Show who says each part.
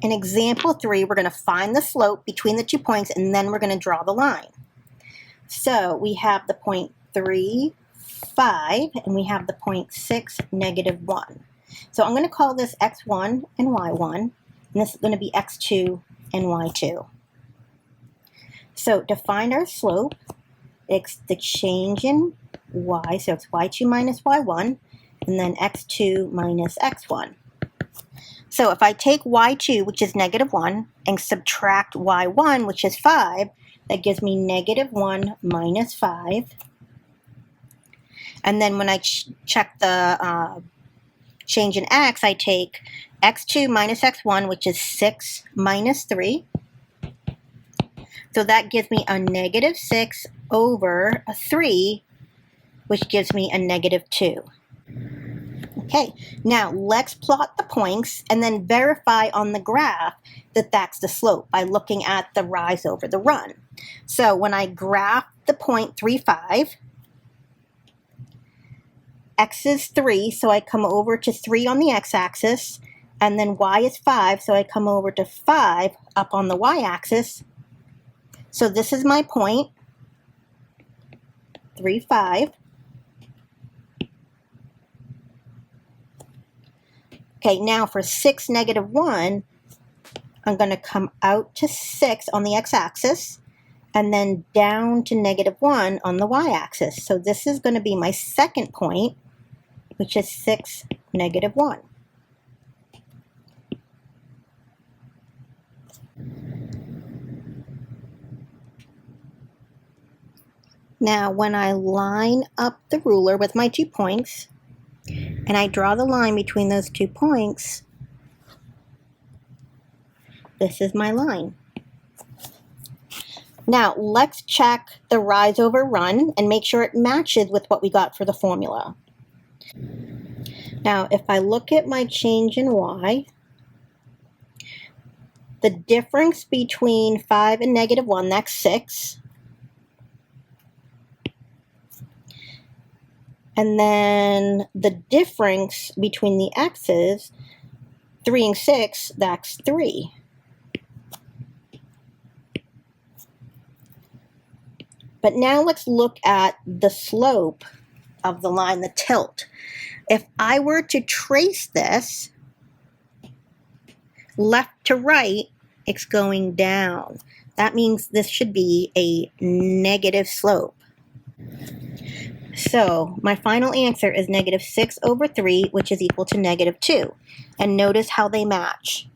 Speaker 1: in example 3, we're going to find the slope between the 2 points, and then we're going to draw the line. So we have the point 3, 5, and we have the point 6, -1. So I'm going to call this x1 and y1, and this is going to be x2 and y2. So to find our slope, it's the change in y, so it's y2 minus y1, and then x2 minus x1. So if I take y2, which is -1, and subtract y1, which is 5, that gives me -1 minus 5. And then when I check the change in x, I take x2 minus x1, which is 6 minus 3. So that gives me a -6 over a 3, which gives me a -2. Okay, now let's plot the points and then verify on the graph that that's the slope by looking at the rise over the run. So when I graph the point 3, 5, x is 3, so I come over to 3 on the x-axis, and then y is 5, so I come over to 5 up on the y-axis. So this is my point, 3, 5. Okay, now for 6, -1, I'm going to come out to 6 on the x-axis and then down to -1 on the y-axis. So this is going to be my second point, which is 6, -1. Now, when I line up the ruler with my 2 points, and I draw the line between those 2 points, this is my line. Now, let's check the rise over run and make sure it matches with what we got for the formula. Now, if I look at my change in y, the difference between 5 and -1, that's 6. And then the difference between the x's, 3 and 6, that's 3. But now let's look at the slope of the line, the tilt. If I were to trace this left to right, it's going down. That means this should be a negative slope. So my final answer is -6 over 3, which is equal to -2. And notice how they match.